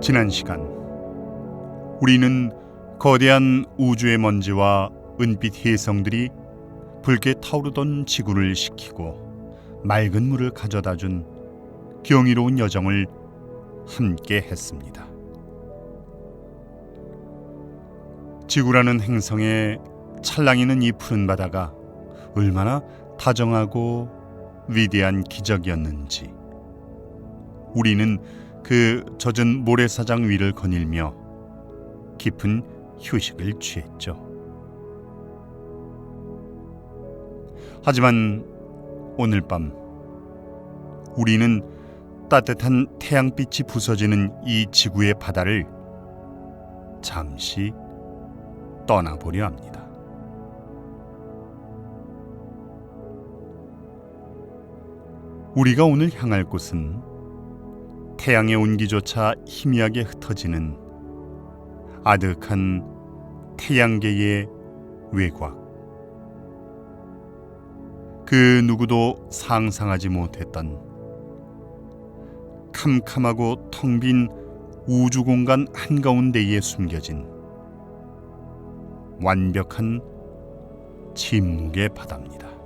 지난 시간 우리는 거대한 우주의 먼지와 은빛 혜성들이 붉게 타오르던 지구를 식히고 맑은 물을 가져다준 경이로운 여정을 함께 했습니다. 지구라는 행성에 찰랑이는 이 푸른 바다가 얼마나 다정하고 위대한 기적이었는지 우리는 그 젖은 모래사장 위를 거닐며 깊은 휴식을 취했죠. 하지만 오늘 밤 우리는 따뜻한 태양빛이 부서지는 이 지구의 바다를 잠시 떠나보려 합니다. 우리가 오늘 향할 곳은 태양의 온기조차 희미하게 흩어지는 아득한 태양계의 외곽. 그 누구도 상상하지 못했던 캄캄하고 텅 빈 우주 공간 한가운데에 숨겨진 완벽한 침묵의 바다입니다.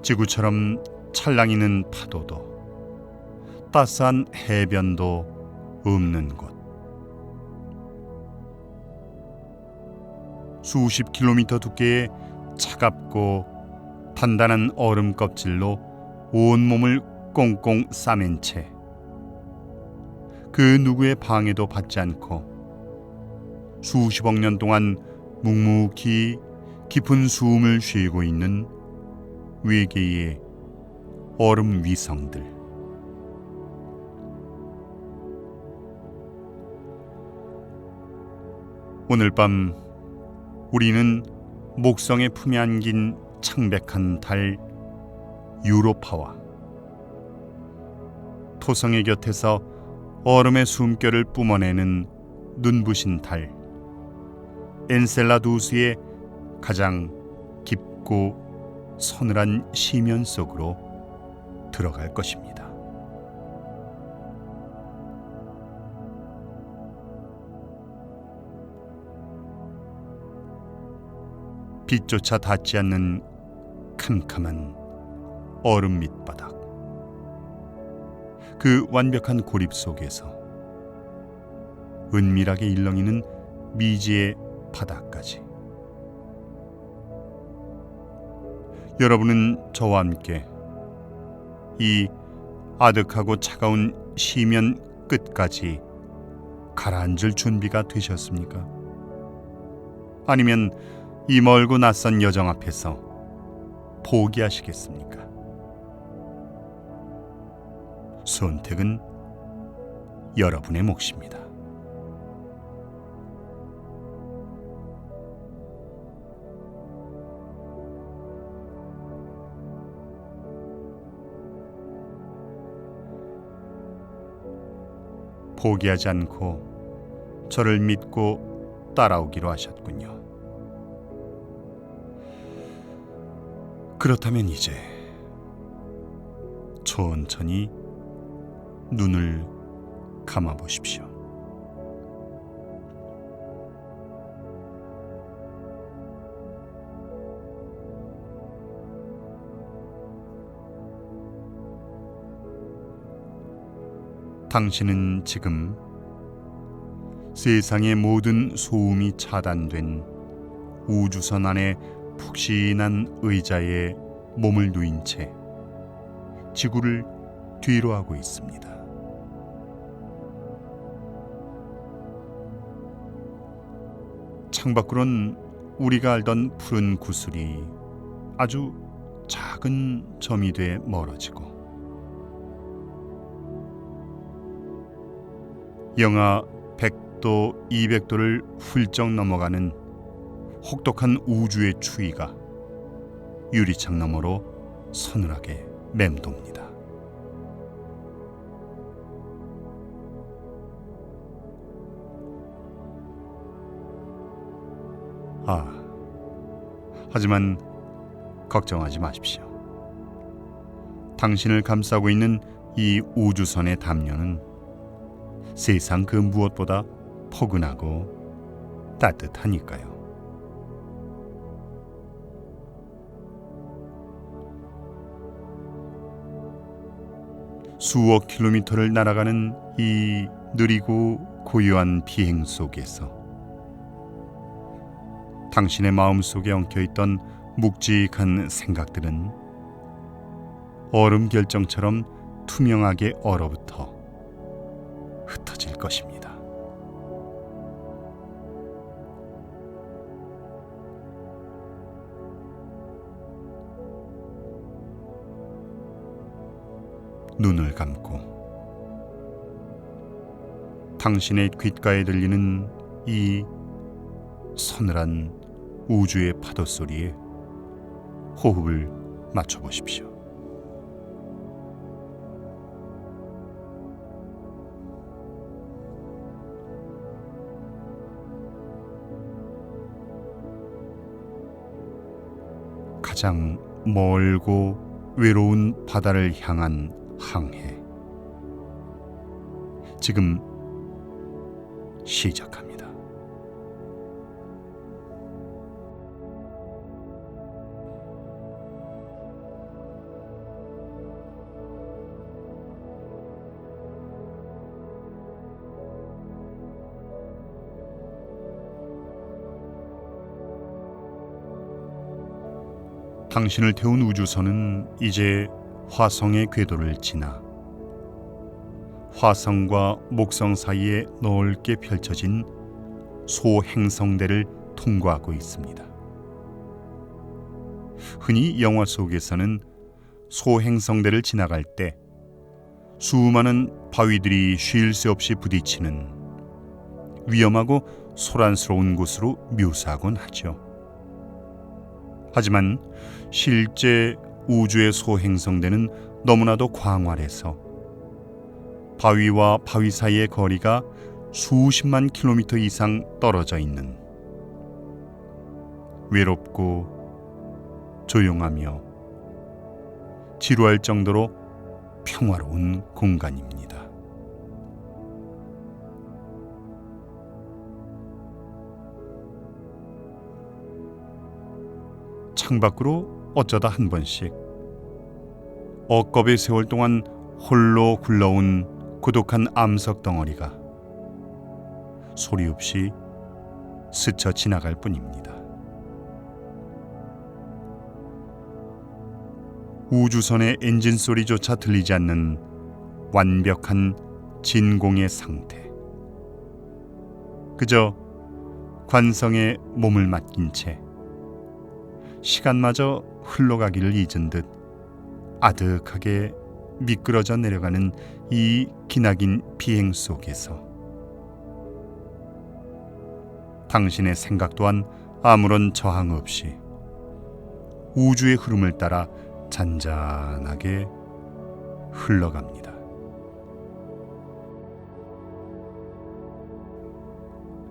지구처럼 찰랑이는 파도도 따스한 해변도 없는 곳. 수십 킬로미터 두께의 차갑고 단단한 얼음 껍질로 온몸을 꽁꽁 싸맨 채 그 누구의 방해도 받지 않고 수십억 년 동안 묵묵히 깊은 숨을 쉬고 있는 외계의 얼음 위성들. 오늘 밤 우리는 목성의 품에 안긴 창백한 달 유로파와 토성의 곁에서 얼음의 숨결을 뿜어내는 눈부신 달 엔셀라두스의 가장 깊고 서늘한 시면 속으로 들어갈 것입니다. 빛조차 닿지 않는 캄캄한 얼음 밑바닥. 그 완벽한 고립 속에서 은밀하게 일렁이는 미지의 바다까지. 여러분은 저와 함께 이 아득하고 차가운 시면 끝까지 가라앉을 준비가 되셨습니까? 아니면 이 멀고 낯선 여정 앞에서 포기하시겠습니까? 선택은 여러분의 몫입니다. 포기하지 않고 저를 믿고 따라오기로 하셨군요. 그렇다면 이제 천천히 눈을 감아 보십시오. 당신은 지금 세상의 모든 소음이 차단된 우주선 안에 푹신한 의자에 몸을 누인 채 지구를 뒤로 하고 있습니다. 창밖으론 우리가 알던 푸른 구슬이 아주 작은 점이 돼 멀어지고 영하 100도, 200도를 훌쩍 넘어가는 혹독한 우주의 추위가 유리창 너머로 서늘하게 맴돕니다. 하지만 걱정하지 마십시오. 당신을 감싸고 있는 이 우주선의 담요는 세상 그 무엇보다 포근하고 따뜻하니까요. 수억 킬로미터를 날아가는 이 느리고 고요한 비행 속에서 당신의 마음속에 엉켜있던 묵직한 생각들은 얼음 결정처럼 투명하게 얼어붙어 흩어질 것입니다. 눈을 감고 당신의 귓가에 들리는 이 서늘한 우주의 파도 소리에 호흡을 맞춰보십시오. 가장 멀고 외로운 바다를 향한 항해, 지금 시작합니다. 당신을 태운 우주선은 이제 화성의 궤도를 지나 화성과 목성 사이에 넓게 펼쳐진 소행성대를 통과하고 있습니다. 흔히 영화 속에서는 소행성대를 지나갈 때 수많은 바위들이 쉴 새 없이 부딪히는 위험하고 소란스러운 곳으로 묘사하곤 하죠. 하지만 실제 우주의 소행성대는 너무나도 광활해서 바위와 바위 사이의 거리가 수십만 킬로미터 이상 떨어져 있는 외롭고 조용하며 지루할 정도로 평화로운 공간입니다. 창밖으로 어쩌다 한 번씩 억겁의 세월 동안 홀로 굴러온 고독한 암석 덩어리가 소리 없이 스쳐 지나갈 뿐입니다. 우주선의 엔진 소리조차 들리지 않는 완벽한 진공의 상태. 그저 관성에 몸을 맡긴 채 시간마저 흘러가기를 잊은 듯 아득하게 미끄러져 내려가는 이 기나긴 비행 속에서 당신의 생각 또한 아무런 저항 없이 우주의 흐름을 따라 잔잔하게 흘러갑니다.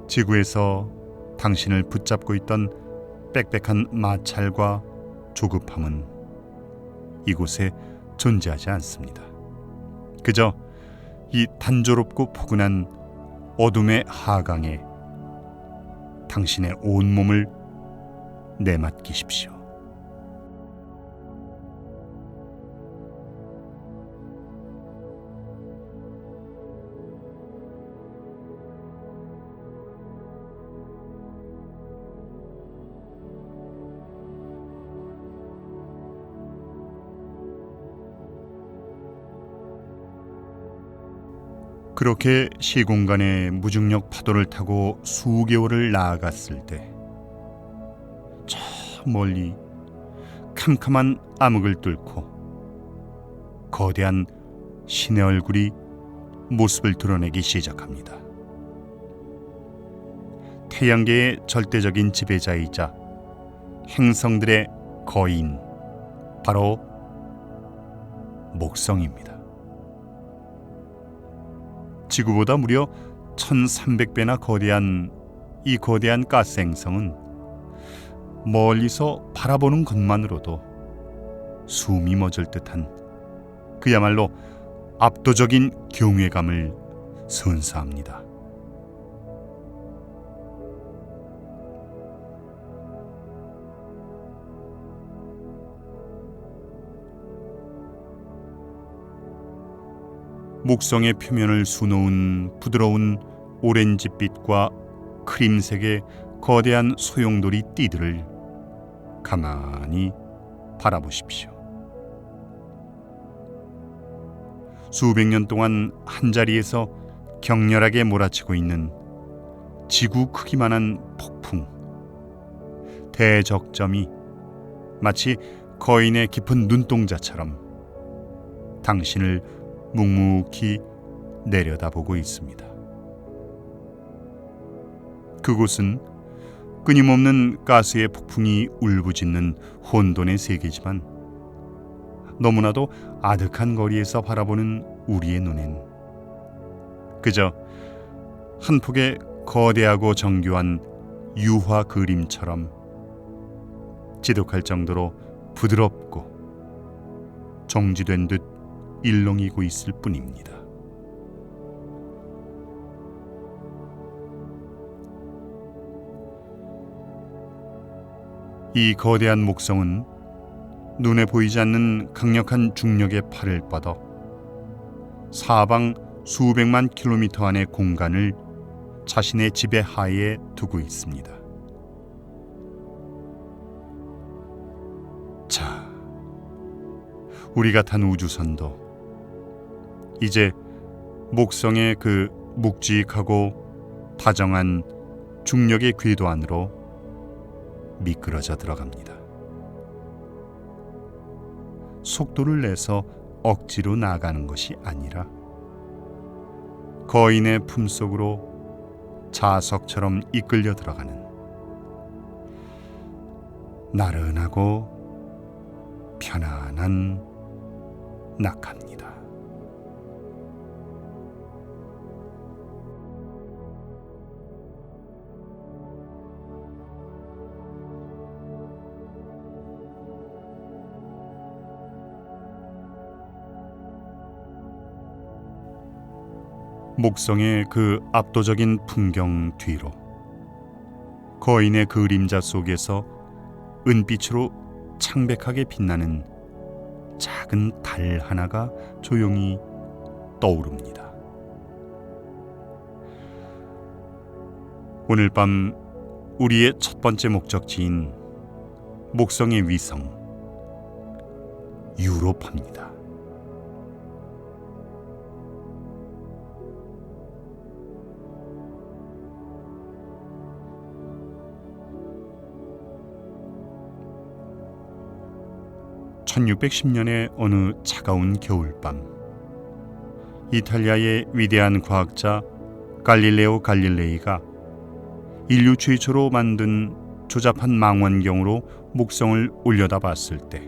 지구에서 당신을 붙잡고 있던 빽빽한 마찰과 조급함은 이곳에 존재하지 않습니다. 그저 이 단조롭고 포근한 어둠의 하강에 당신의 온몸을 내맡기십시오. 그렇게 시공간의 무중력 파도를 타고 수개월을 나아갔을 때 저 멀리 캄캄한 암흑을 뚫고 거대한 신의 얼굴이 모습을 드러내기 시작합니다. 태양계의 절대적인 지배자이자 행성들의 거인, 바로 목성입니다. 지구보다 무려 1300배나 거대한 이 거대한 가스 행성은 멀리서 바라보는 것만으로도 숨이 멎을 듯한 그야말로 압도적인 경외감을 선사합니다. 목성의 표면을 수놓은 부드러운 오렌지빛과 크림색의 거대한 소용돌이 띠들을 가만히 바라보십시오. 수백 년 동안 한자리에서 격렬하게 몰아치고 있는 지구 크기만한 폭풍, 대적점이 마치 거인의 깊은 눈동자처럼 당신을 묵묵히 내려다보고 있습니다. 그곳은 끊임없는 가스의 폭풍이 울부짖는 혼돈의 세계지만 너무나도 아득한 거리에서 바라보는 우리의 눈엔 그저 한 폭의 거대하고 정교한 유화 그림처럼 지독할 정도로 부드럽고 정지된 듯 일렁이고 있을 뿐입니다. 이 거대한 목성은 눈에 보이지 않는 강력한 중력의 팔을 뻗어 사방 수백만 킬로미터 안의 공간을 자신의 지배 하에 두고 있습니다. 자, 우리가 탄 우주선도 이제 목성의 그 묵직하고 다정한 중력의 궤도 안으로 미끄러져 들어갑니다. 속도를 내서 억지로 나가는 것이 아니라 거인의 품속으로 자석처럼 이끌려 들어가는 나른하고 편안한 낙하입니다. 목성의 그 압도적인 풍경 뒤로 거인의 그림자 속에서 은빛으로 창백하게 빛나는 작은 달 하나가 조용히 떠오릅니다. 오늘 밤 우리의 첫 번째 목적지인 목성의 위성 유로파입니다. (1610년의) 어느 차가운 겨울밤, 이탈리아의 위대한 과학자 갈릴레오 갈릴레이가 인류 최초로 만든 조잡한 망원경으로 목성을 올려다봤을 때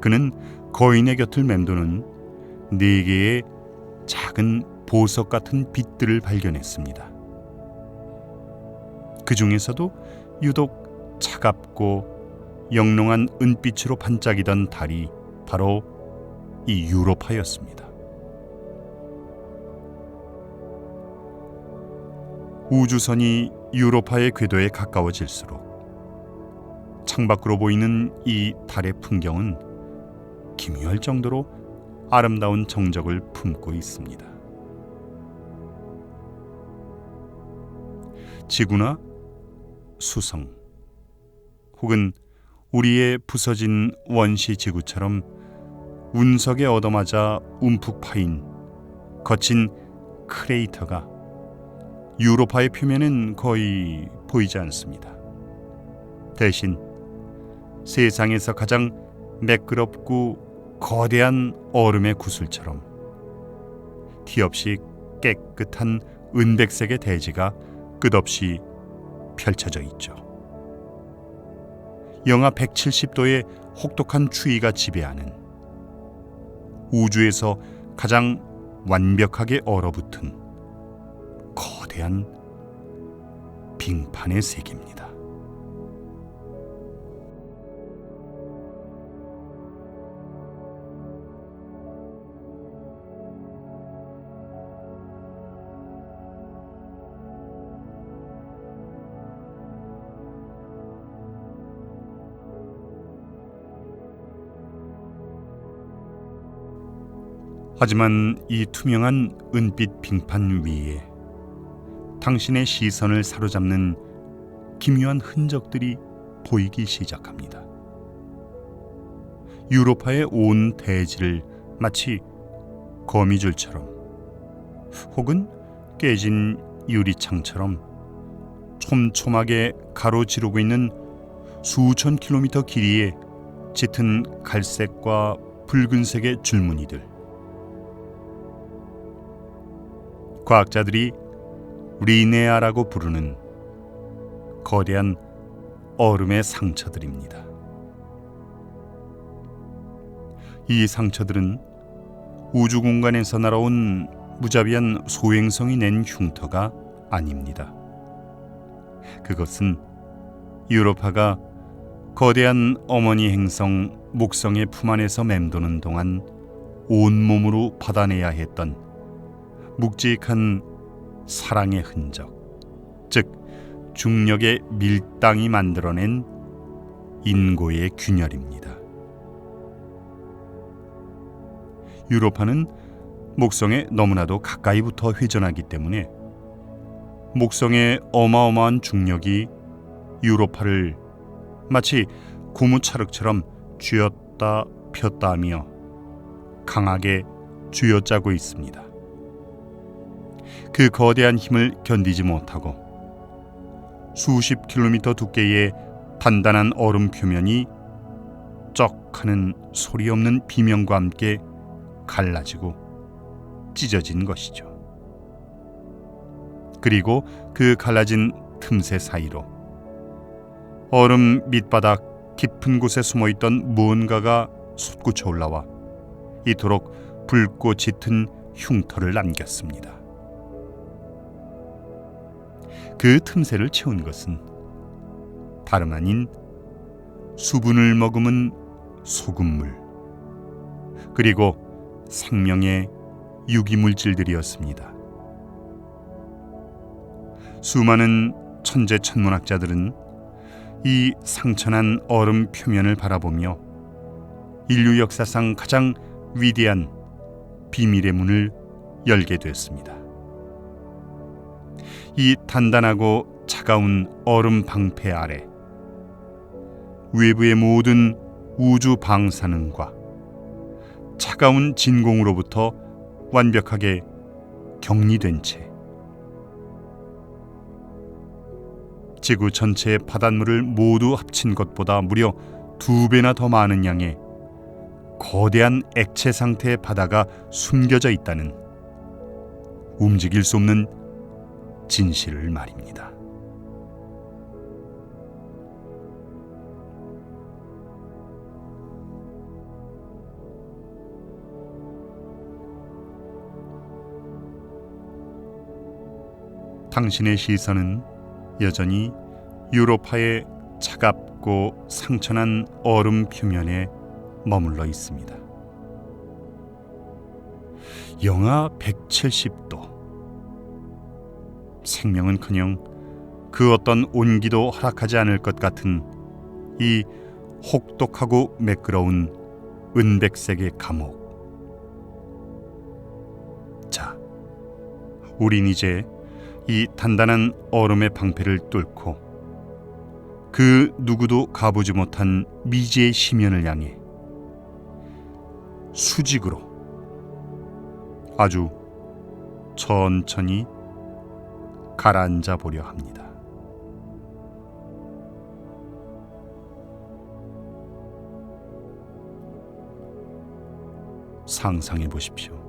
그는 거인의 곁을 맴도는 4개의 작은 보석 같은 빛들을 발견했습니다. 그 중에서도 유독 차갑고 영롱한 은빛으로 반짝이던 달이 바로 이 유로파였습니다. 우주선이 유로파의 궤도에 가까워질수록 창밖으로 보이는 이 달의 풍경은 기묘할 정도로 아름다운 정적을 품고 있습니다. 지구나 수성 혹은 우리의 부서진 원시 지구처럼 운석에 얻어맞아 움푹 파인 거친 크레이터가 유로파의 표면은 거의 보이지 않습니다. 대신 세상에서 가장 매끄럽고 거대한 얼음의 구슬처럼 티 없이 깨끗한 은백색의 대지가 끝없이 펼쳐져 있죠. 영하 170도의 혹독한 추위가 지배하는 우주에서 가장 완벽하게 얼어붙은 거대한 빙판의 세계입니다. 하지만 이 투명한 은빛 빙판 위에 당신의 시선을 사로잡는 기묘한 흔적들이 보이기 시작합니다. 유로파의 온 대지를 마치 거미줄처럼 혹은 깨진 유리창처럼 촘촘하게 가로지르고 있는 수천 킬로미터 길이의 짙은 갈색과 붉은색의 줄무늬들. 과학자들이 리네아라고 부르는 거대한 얼음의 상처들입니다. 이 상처들은 우주 공간에서 날아온 무자비한 소행성이 낸 흉터가 아닙니다. 그것은 유로파가 거대한 어머니 행성 목성의 품 안에서 맴도는 동안 온몸으로 받아내야 했던 묵직한 사랑의 흔적, 즉 중력의 밀당이 만들어낸 인고의 균열입니다. 유로파는 목성에 너무나도 가까이부터 회전하기 때문에 목성의 어마어마한 중력이 유로파를 마치 고무차륵처럼 쥐었다 폈다 하며 강하게 쥐어짜고 있습니다. 그 거대한 힘을 견디지 못하고 수십 킬로미터 두께의 단단한 얼음 표면이 쩍 하는 소리 없는 비명과 함께 갈라지고 찢어진 것이죠. 그리고 그 갈라진 틈새 사이로 얼음 밑바닥 깊은 곳에 숨어있던 무언가가 솟구쳐 올라와 이토록 붉고 짙은 흉터를 남겼습니다. 그 틈새를 채운 것은 다름 아닌 수분을 머금은 소금물, 그리고 생명의 유기물질들이었습니다. 수많은 천재천문학자들은 이 상처난 얼음 표면을 바라보며 인류 역사상 가장 위대한 비밀의 문을 열게 됐습니다. 이 단단하고 차가운 얼음 방패 아래 외부의 모든 우주 방사능과 차가운 진공으로부터 완벽하게 격리된 채 지구 전체의 바닷물을 모두 합친 것보다 무려 2배나 더 많은 양의 거대한 액체 상태의 바다가 숨겨져 있다는 움직일 수 없는 진실을 말입니다. 당신의 시선은 여전히 유로파의 차갑고 상처난 얼음 표면에 머물러 있습니다. 영하 170도. 생명은커녕 그 어떤 온기도 허락하지 않을 것 같은 이 혹독하고 매끄러운 은백색의 감옥. 자, 우린 이제 이 단단한 얼음의 방패를 뚫고 그 누구도 가보지 못한 미지의 심연을 향해 수직으로 아주 천천히 가라앉아 보려 합니다. 상상해 보십시오.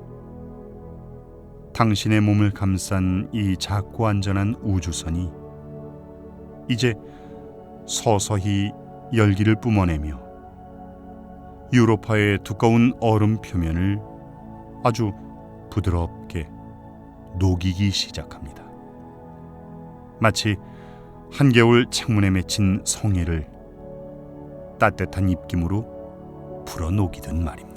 당신의 몸을 감싼 이 작고 안전한 우주선이 이제 서서히 열기를 뿜어내며 유로파의 두꺼운 얼음 표면을 아주 부드럽게 녹이기 시작합니다. 마치 한겨울 창문에 맺힌 성에를 따뜻한 입김으로 불어 녹이듯 말입니다.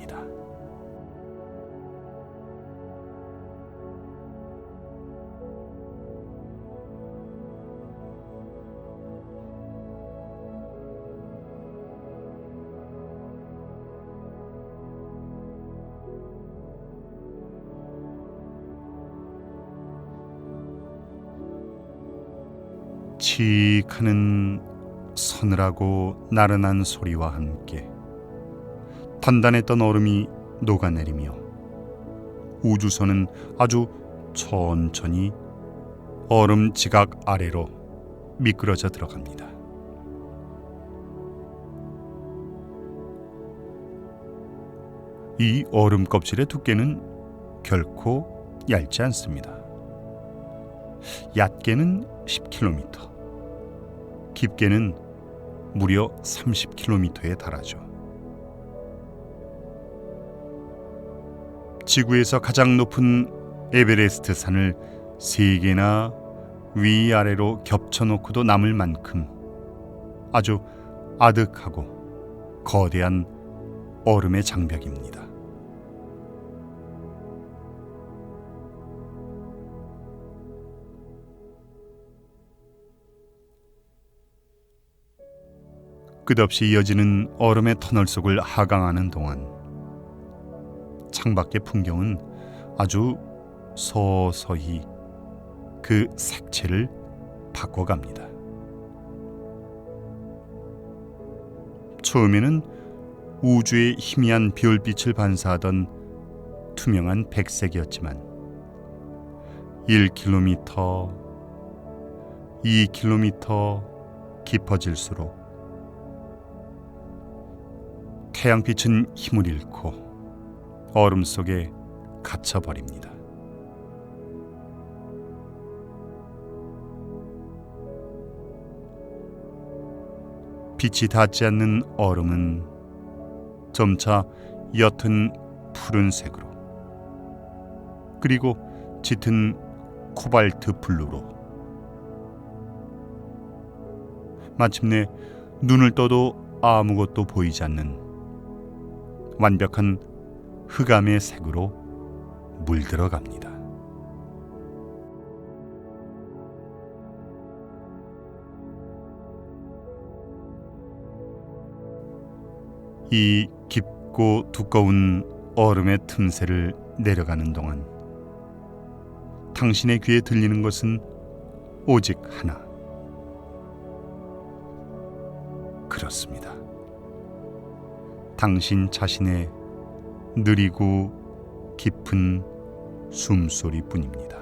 칙 하는 서늘하고 나른한 소리와 함께 단단했던 얼음이 녹아내리며 우주선은 아주 천천히 얼음 지각 아래로 미끄러져 들어갑니다. 이 얼음 껍질의 두께는 결코 얇지 않습니다. 얕게는 10km, 깊게는 무려 30km에 달하죠. 지구에서 가장 높은 에베레스트 산을 3개나 위아래로 겹쳐놓고도 남을 만큼 아주 아득하고 거대한 얼음의 장벽입니다. 끝없이 이어지는 얼음의 터널 속을 하강하는 동안 창밖의 풍경은 아주 서서히 그 색채를 바꿔갑니다. 처음에는 우주의 희미한 별빛을 반사하던 투명한 백색이었지만 1km, 2km 깊어질수록 태양빛은 힘을 잃고 얼음 속에 갇혀버립니다. 빛이 닿지 않는 얼음은 점차 옅은 푸른색으로 그리고 짙은 코발트 블루로 마침내 눈을 떠도 아무것도 보이지 않는 완벽한 흑암의 색으로 물들어갑니다. 이 깊고 두꺼운 얼음의 틈새를 내려가는 동안 당신의 귀에 들리는 것은 오직 하나. 그렇습니다. 당신 자신의 느리고 깊은 숨소리뿐입니다.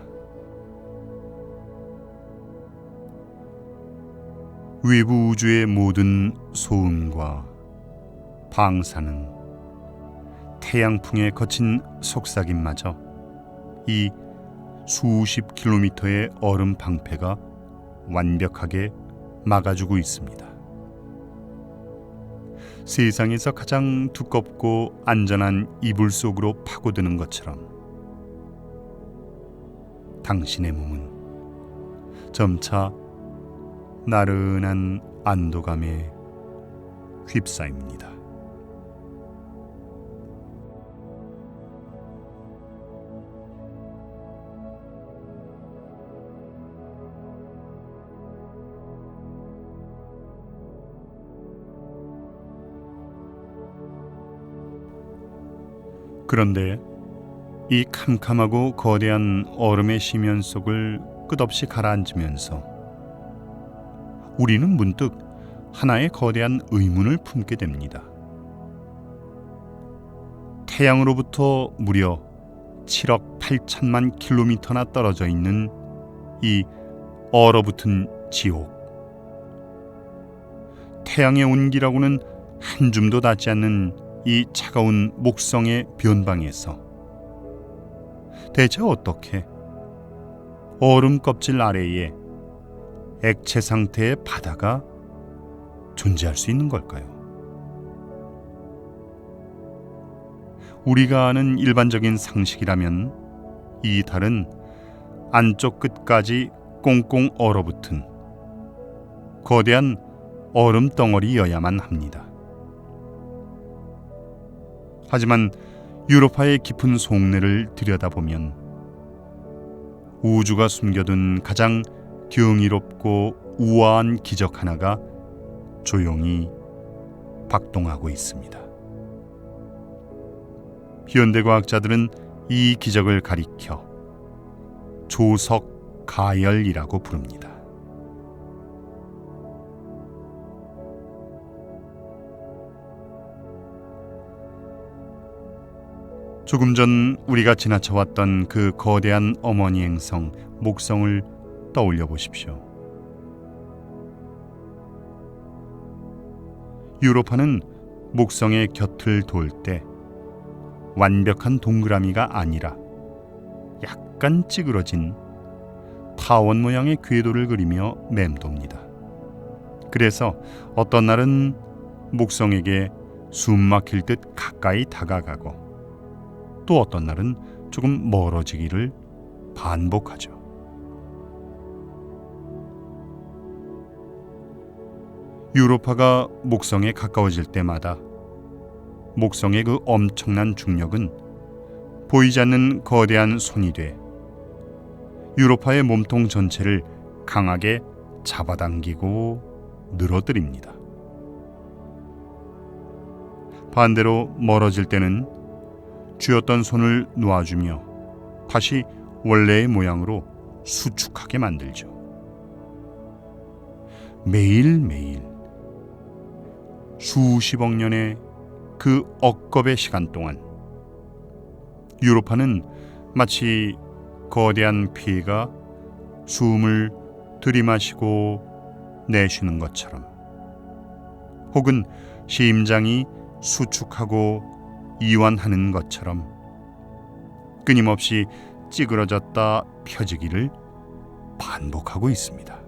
외부 우주의 모든 소음과 방사능, 태양풍의 거친 속삭임마저 이 수십 킬로미터의 얼음 방패가 완벽하게 막아주고 있습니다. 세상에서 가장 두껍고 안전한 이불 속으로 파고드는 것처럼 당신의 몸은 점차 나른한 안도감에 휩싸입니다. 그런데 이 캄캄하고 거대한 얼음의 심연 속을 끝없이 가라앉으면서 우리는 문득 하나의 거대한 의문을 품게 됩니다. 태양으로부터 무려 7억 8천만 킬로미터나 떨어져 있는 이 얼어붙은 지옥. 태양의 온기라고는 한 줌도 닿지 않는 이 차가운 목성의 변방에서 대체 어떻게 얼음 껍질 아래에 액체 상태의 바다가 존재할 수 있는 걸까요? 우리가 아는 일반적인 상식이라면 이 달은 안쪽 끝까지 꽁꽁 얼어붙은 거대한 얼음 덩어리여야만 합니다. 하지만 유로파의 깊은 속내를 들여다보면 우주가 숨겨둔 가장 경이롭고 우아한 기적 하나가 조용히 박동하고 있습니다. 현대과학자들은 이 기적을 가리켜 조석 가열이라고 부릅니다. 조금 전 우리가 지나쳐왔던 그 거대한 어머니 행성 목성을 떠올려 보십시오. 유로파는 목성의 곁을 돌 때 완벽한 동그라미가 아니라 약간 찌그러진 타원 모양의 궤도를 그리며 맴돕니다. 그래서 어떤 날은 목성에게 숨 막힐 듯 가까이 다가가고 또 어떤 날은 조금 멀어지기를 반복하죠. 유로파가 목성에 가까워질 때마다 목성의 그 엄청난 중력은 보이지 않는 거대한 손이 돼 유로파의 몸통 전체를 강하게 잡아당기고 늘어뜨립니다. 반대로 멀어질 때는 쥐었던 손을 놓아주며 다시 원래의 모양으로 수축하게 만들죠. 매일매일 수십억 년의 그 억겁의 시간 동안 유로파는 마치 거대한 피가 숨을 들이마시고 내쉬는 것처럼 혹은 심장이 수축하고 이완하는 것처럼 끊임없이 찌그러졌다 펴지기를 반복하고 있습니다.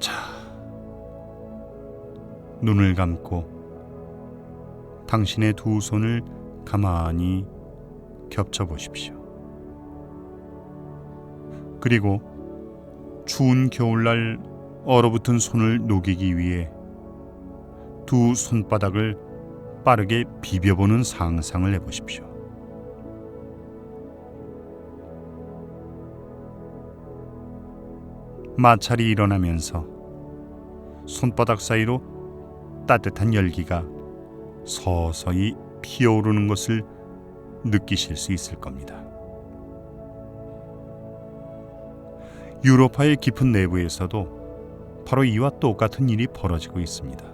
자, 눈을 감고 당신의 두 손을 가만히 겹쳐 보십시오. 그리고 추운 겨울날 얼어붙은 손을 녹이기 위해 두 손바닥을 빠르게 비벼보는 상상을 해보십시오. 마찰이 일어나면서 손바닥 사이로 따뜻한 열기가 서서히 피어오르는 것을 느끼실 수 있을 겁니다. 유로파의 깊은 내부에서도 바로 이와 똑같은 일이 벌어지고 있습니다.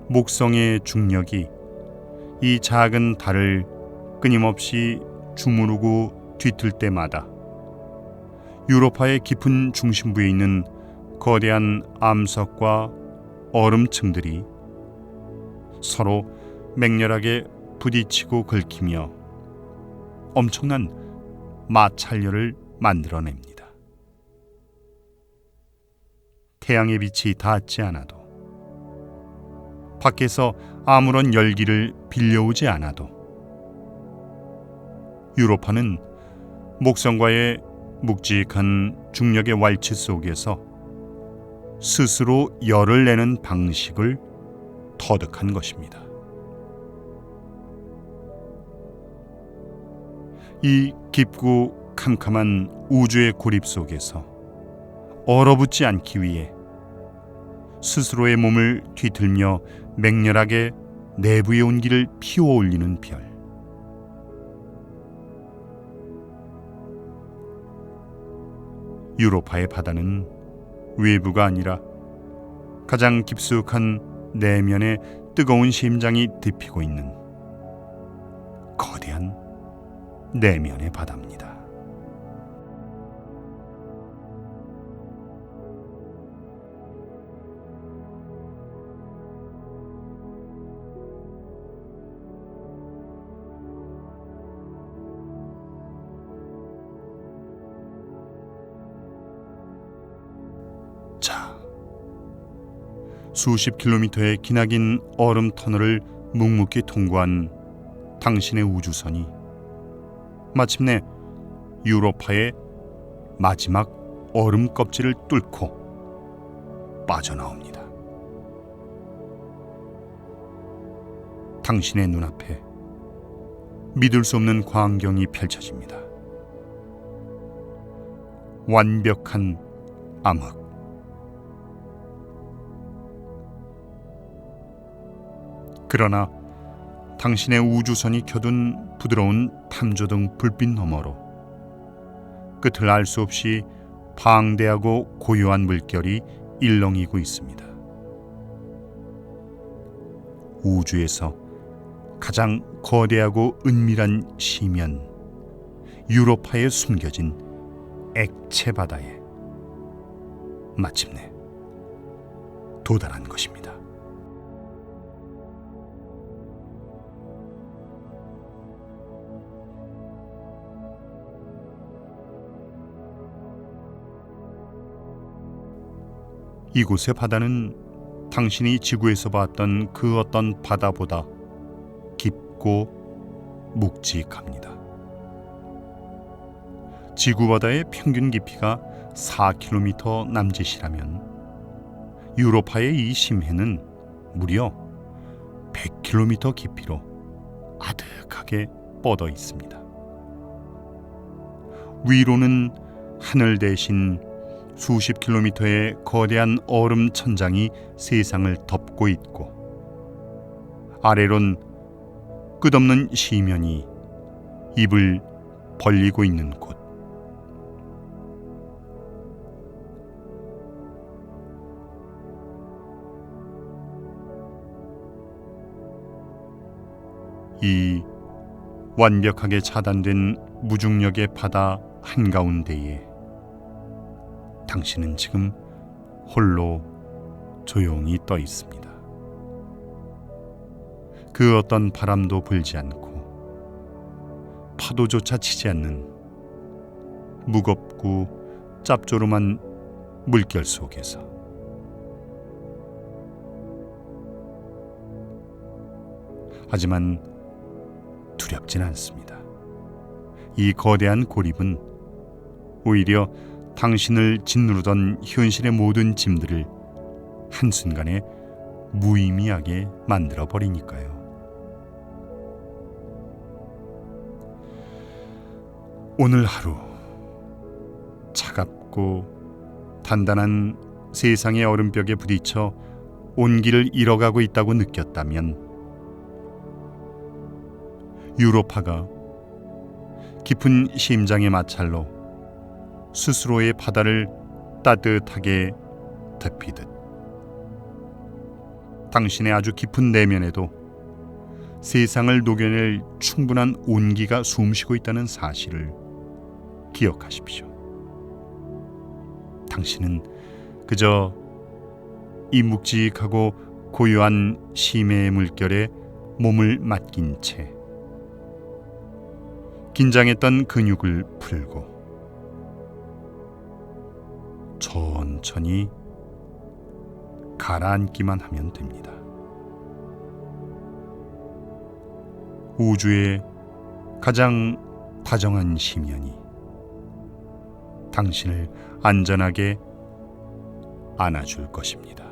목성의 중력이 이 작은 달을 끊임없이 주무르고 뒤틀 때마다 유로파의 깊은 중심부에 있는 거대한 암석과 얼음층들이 서로 맹렬하게 부딪히고 긁히며 엄청난 마찰열을 만들어냅니다. 태양의 빛이 닿지 않아도 밖에서 아무런 열기를 빌려오지 않아도 유로파는 목성과의 묵직한 중력의 왈츠 속에서 스스로 열을 내는 방식을 터득한 것입니다. 이 깊고 캄캄한 우주의 고립 속에서 얼어붙지 않기 위해 스스로의 몸을 뒤틀며 맹렬하게 내부의 온기를 피워올리는 별. 유로파의 바다는 외부가 아니라 가장 깊숙한 내면에 뜨거운 심장이 데피고 있는 거대한 내면의 바다입니다. 자, 수십 킬로미터의 기나긴 얼음 터널을 묵묵히 통과한 당신의 우주선이 마침내 유로파의 마지막 얼음 껍질을 뚫고 빠져나옵니다. 당신의 눈앞에 믿을 수 없는 광경이 펼쳐집니다. 완벽한 암흑. 그러나 당신의 우주선이 켜둔 부드러운 탐조등 불빛 너머로 끝을 알 수 없이 방대하고 고요한 물결이 일렁이고 있습니다. 우주에서 가장 거대하고 은밀한 심연 유로파에 숨겨진 액체 바다에 마침내 도달한 것입니다. 이곳의 바다는 당신이 지구에서 봤던 그 어떤 바다보다 깊고 묵직합니다. 지구 바다의 평균 깊이가 4km 남짓이라면 유로파의 이 심해는 무려 100km 깊이로 아득하게 뻗어 있습니다. 위로는 하늘 대신 수십 킬로미터의 거대한 얼음 천장이 세상을 덮고 있고, 아래론 끝없는 시면이 입을 벌리고 있는 곳. 이 완벽하게 차단된 무중력의 바다 한가운데에 당신은 지금 홀로 조용히 떠 있습니다. 그 어떤 바람도 불지 않고 파도조차 치지 않는 무겁고 짭조름한 물결 속에서 하지만 두렵진 않습니다. 이 거대한 고립은 오히려 당신을 짓누르던 현실의 모든 짐들을 한순간에 무의미하게 만들어버리니까요. 오늘 하루 차갑고 단단한 세상의 얼음벽에 부딪혀 온기를 잃어가고 있다고 느꼈다면 유로파가 깊은 심장의 마찰로 스스로의 바다를 따뜻하게 데피듯 당신의 아주 깊은 내면에도 세상을 녹여낼 충분한 온기가 숨쉬고 있다는 사실을 기억하십시오. 당신은 그저 이 묵직하고 고요한 심해의 물결에 몸을 맡긴 채 긴장했던 근육을 풀고 천천히 가라앉기만 하면 됩니다. 우주의 가장 다정한 심연이 당신을 안전하게 안아줄 것입니다.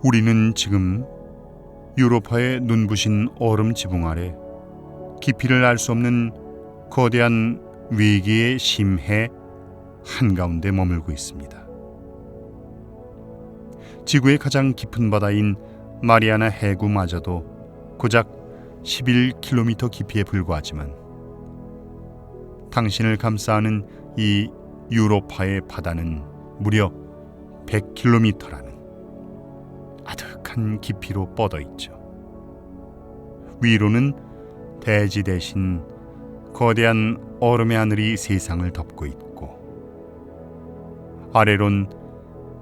우리는 지금 유로파의 눈부신 얼음 지붕 아래 깊이를 알 수 없는 거대한 위기의 심해 한가운데 머물고 있습니다. 지구의 가장 깊은 바다인 마리아나 해구마저도 고작 11km 깊이에 불과하지만 당신을 감싸는 이 유로파의 바다는 무려 100km라는 아득한 깊이로 뻗어 있죠. 위로는 대지 대신 거대한 얼음의 하늘이 세상을 덮고 있고, 아래론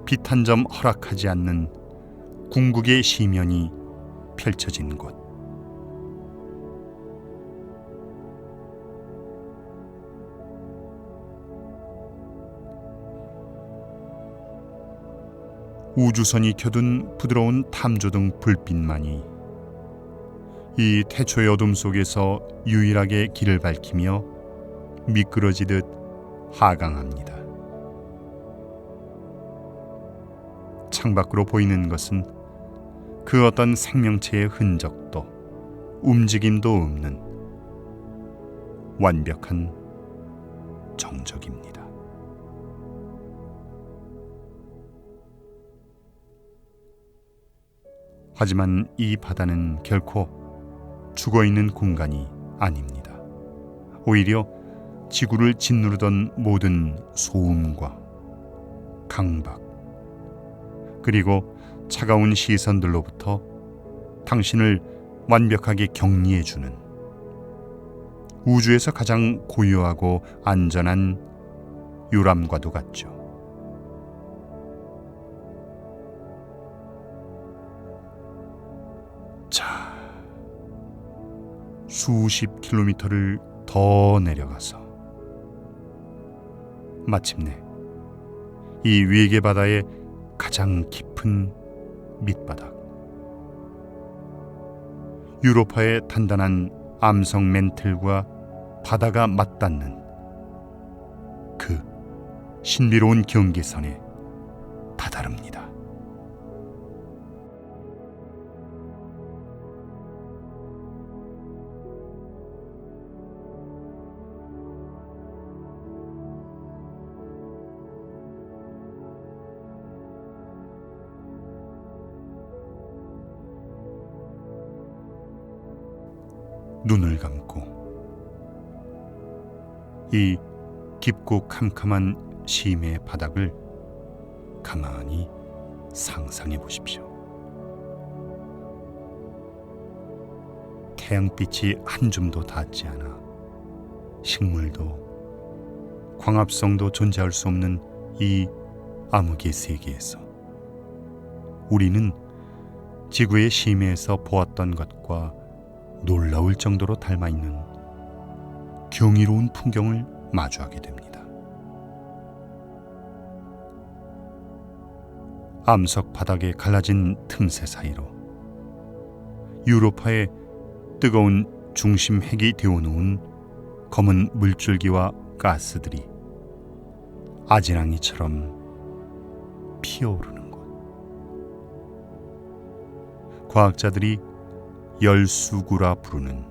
빛 한 점 허락하지 않는 궁극의 시면이 펼쳐진 곳. 우주선이 켜둔 부드러운 탐조등 불빛만이 이 태초의 어둠 속에서 유일하게 길을 밝히며 미끄러지듯 하강합니다. 창밖으로 보이는 것은 그 어떤 생명체의 흔적도 움직임도 없는 완벽한 정적입니다. 하지만 이 바다는 결코 죽어있는 공간이 아닙니다. 오히려 지구를 짓누르던 모든 소음과 강박, 그리고 차가운 시선들로부터 당신을 완벽하게 격리해주는 우주에서 가장 고요하고 안전한 요람과도 같죠. 자, 수십 킬로미터를 더 내려가서 마침내 이 외계 바다의 가장 깊은 밑바닥, 유로파의 단단한 암석 멘틀과 바다가 맞닿는 그 신비로운 경계선에 다다릅니다. 눈을 감고 이 깊고 캄캄한 심해의 바닥을 가만히 상상해 보십시오. 태양빛이 한 줌도 닿지 않아 식물도 광합성도 존재할 수 없는 이 암흑의 세계에서 우리는 지구의 심해에서 보았던 것과 놀라울 정도로 닮아있는 경이로운 풍경을 마주하게 됩니다. 암석 바닥에 갈라진 틈새 사이로 유로파의 뜨거운 중심 핵이 데워놓은 검은 물줄기와 가스들이 아지랑이처럼 피어오르는 곳. 과학자들이 열수구라 부르는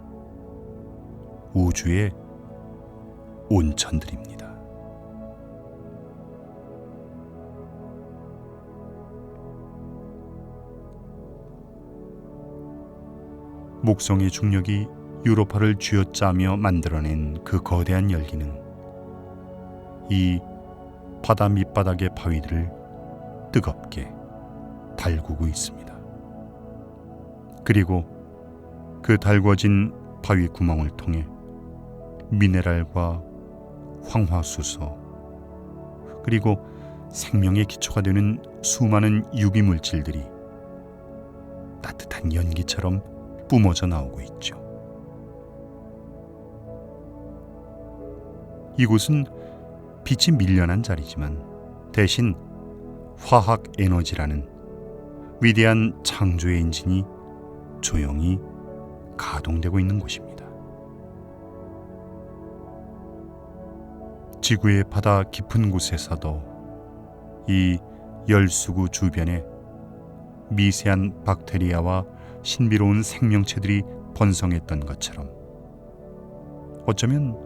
우주의 온천들입니다. 목성의 중력이 유로파를 쥐어짜며 만들어낸 그 거대한 열기는 이 바다 밑바닥의 바위들을 뜨겁게 달구고 있습니다. 그리고 그 달궈진 바위 구멍을 통해 미네랄과 황화수소, 그리고 생명의 기초가 되는 수많은 유기물질들이 따뜻한 연기처럼 뿜어져 나오고 있죠. 이곳은 빛이 밀려난 자리지만 대신 화학 에너지라는 위대한 창조의 엔진이 조용히 가동되고 있는 곳입니다. 지구의 바다 깊은 곳에서도 이 열수구 주변에 미세한 박테리아와 신비로운 생명체들이 번성했던 것처럼 어쩌면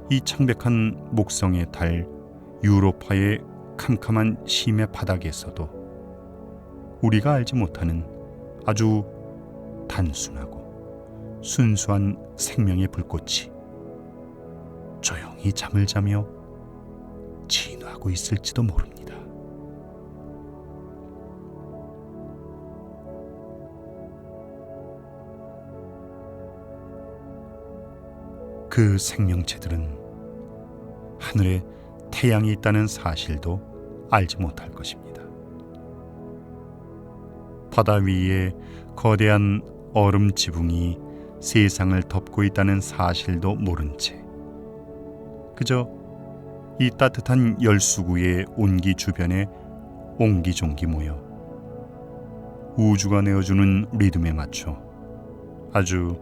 이 창백한 목성의 달 유로파의 캄캄한 심해 바닥에서도 우리가 알지 못하는 아주 단순하고 순수한 생명의 불꽃이 조용히 잠을 자며 진화하고 있을지도 모릅니다. 그 생명체들은 하늘에 태양이 있다는 사실도 알지 못할 것입니다. 바다 위에 거대한 얼음 지붕이 세상을 덮고 있다는 사실도 모른 채 그저 이 따뜻한 열수구의 온기 주변에 옹기종기 모여 우주가 내어주는 리듬에 맞춰 아주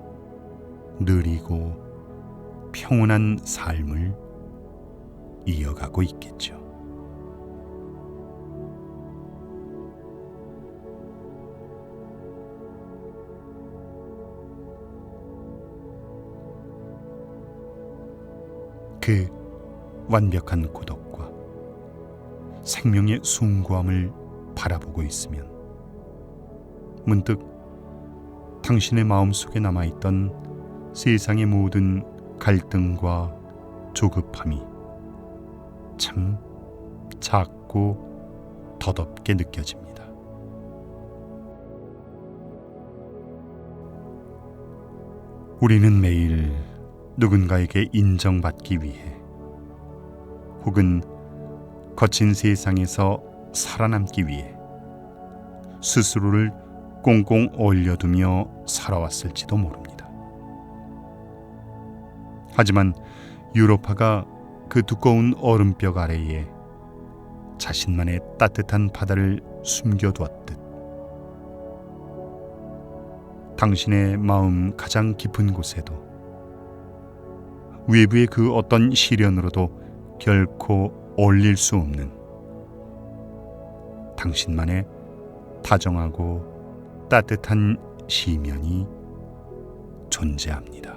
느리고 평온한 삶을 이어가고 있겠죠. 그 완벽한 고독과 생명의 숭고함을 바라보고 있으면 문득 당신의 마음속에 남아있던 세상의 모든 갈등과 조급함이 참 작고 덧없게 느껴집니다. 우리는 매일 누군가에게 인정받기 위해 혹은 거친 세상에서 살아남기 위해 스스로를 꽁꽁 얼려두며 살아왔을지도 모릅니다. 하지만 유로파가 그 두꺼운 얼음벽 아래에 자신만의 따뜻한 바다를 숨겨두었듯 당신의 마음 가장 깊은 곳에도 외부의 그 어떤 시련으로도 결코 얼릴 수 없는 당신만의 다정하고 따뜻한 시면이 존재합니다.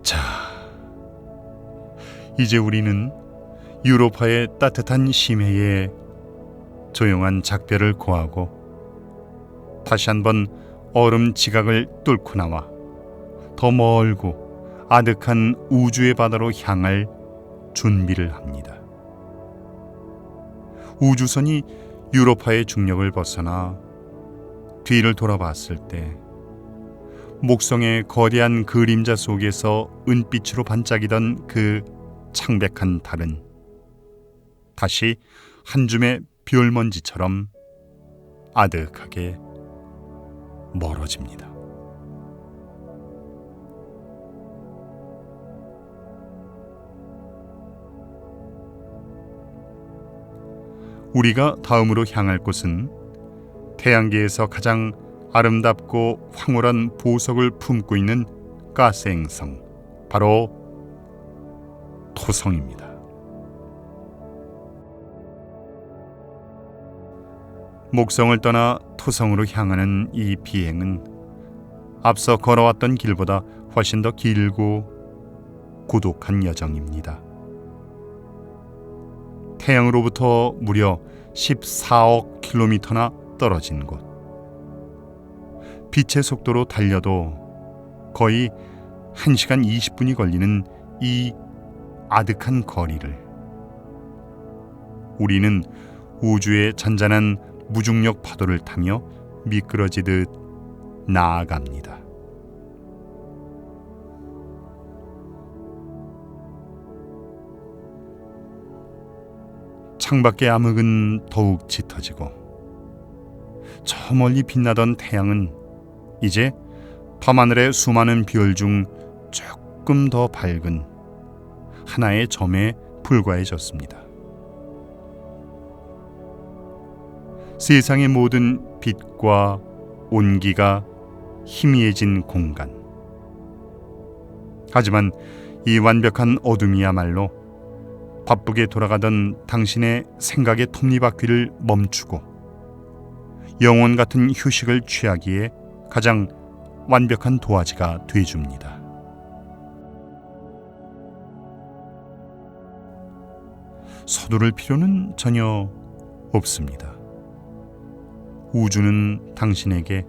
자, 이제 우리는 유로파의 따뜻한 심해에 조용한 작별을 고하고 다시 한번 얼음 지각을 뚫고 나와 더 멀고 아득한 우주의 바다로 향할 준비를 합니다. 우주선이 유로파의 중력을 벗어나 뒤를 돌아봤을 때 목성의 거대한 그림자 속에서 은빛으로 반짝이던 그 창백한 달은 다시 한 줌의 별먼지처럼 아득하게 멀어집니다. 우리가 다음으로 향할 곳은 태양계에서 가장 아름답고 황홀한 보석을 품고 있는 가스 행성, 바로 토성입니다. 목성을 떠나 토성으로 향하는 이 비행은 앞서 걸어왔던 길보다 훨씬 더 길고 고독한 여정입니다. 태양으로부터 무려 14억 킬로미터나 떨어진 곳. 빛의 속도로 달려도 거의 1시간 20분이 걸리는 이 아득한 거리를 우리는 우주의 잔잔한 무중력 파도를 타며 미끄러지듯 나아갑니다. 창밖의 암흑은 더욱 짙어지고 저 멀리 빛나던 태양은 이제 밤하늘의 수많은 별 중 조금 더 밝은 하나의 점에 불과해졌습니다. 세상의 모든 빛과 온기가 희미해진 공간. 하지만 이 완벽한 어둠이야말로 바쁘게 돌아가던 당신의 생각의 톱니바퀴를 멈추고 영혼 같은 휴식을 취하기에 가장 완벽한 도화지가 돼줍니다. 서두를 필요는 전혀 없습니다. 우주는 당신에게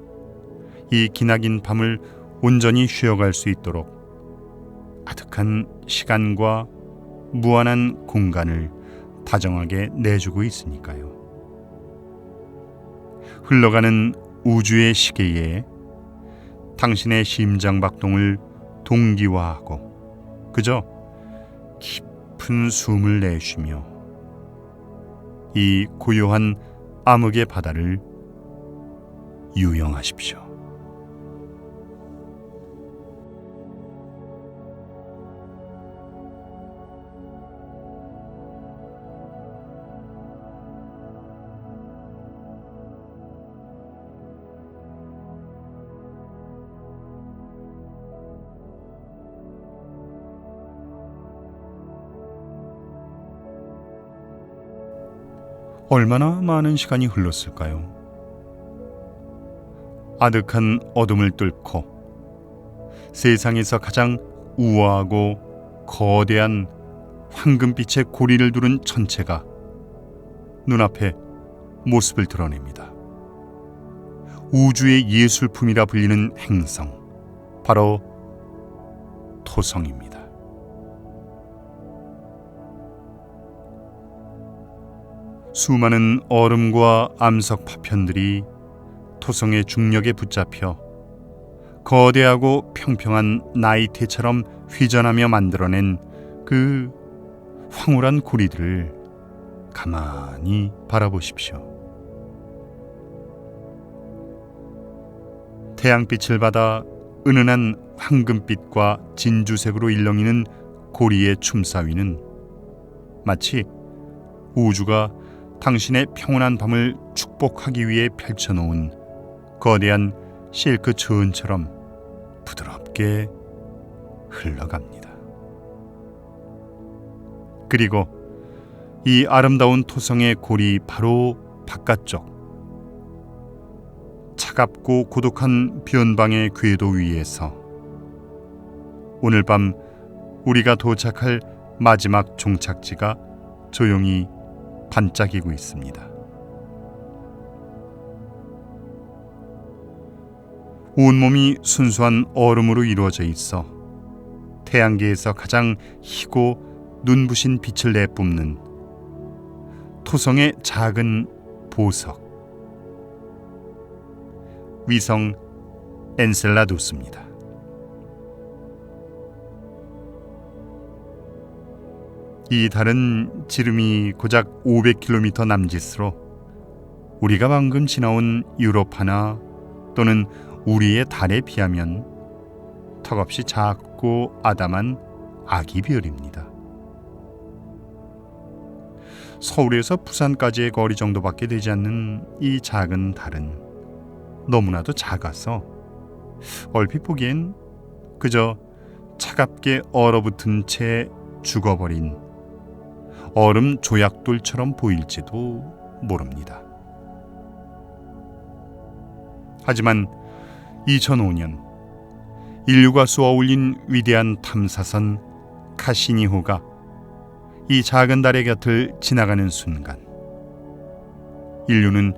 이 기나긴 밤을 온전히 쉬어갈 수 있도록 아득한 시간과 무한한 공간을 다정하게 내주고 있으니까요. 흘러가는 우주의 시계에 당신의 심장박동을 동기화하고 그저 깊은 숨을 내쉬며 이 고요한 암흑의 바다를 유영하십시오. 얼마나 많은 시간이 흘렀을까요? 아득한 어둠을 뚫고 세상에서 가장 우아하고 거대한 황금빛의 고리를 두른 천체가 눈앞에 모습을 드러냅니다. 우주의 예술품이라 불리는 행성, 바로 토성입니다. 수많은 얼음과 암석 파편들이 토성의 중력에 붙잡혀 거대하고 평평한 나이테처럼 휘전하며 만들어낸 그 황홀한 고리들을 가만히 바라보십시오. 태양빛을 받아 은은한 황금빛과 진주색으로 일렁이는 고리의 춤사위는 마치 우주가 당신의 평온한 밤을 축복하기 위해 펼쳐놓은 거대한 실크 천처럼 부드럽게 흘러갑니다. 그리고 이 아름다운 토성의 고리 바로 바깥쪽, 차갑고 고독한 변방의 궤도 위에서 오늘 밤 우리가 도착할 마지막 종착지가 조용히 반짝이고 있습니다. 온몸이 순수한 얼음으로 이루어져 있어 태양계에서 가장 희고 눈부신 빛을 내뿜는 토성의 작은 보석, 위성 엔셀라두스입니다. 이 달은 지름이 고작 500km 남짓으로 우리가 방금 지나온 유로파나 또는 우리의 달에 비하면 턱없이 작고 아담한 아기 별입니다. 서울에서 부산까지의 거리 정도밖에 되지 않는 이 작은 달은 너무나도 작아서 얼핏 보기엔 그저 차갑게 얼어붙은 채 죽어버린 얼음 조약돌처럼 보일지도 모릅니다. 하지만 2005년 인류가 쏘아올린 위대한 탐사선 카시니호가 이 작은 달의 곁을 지나가는 순간 인류는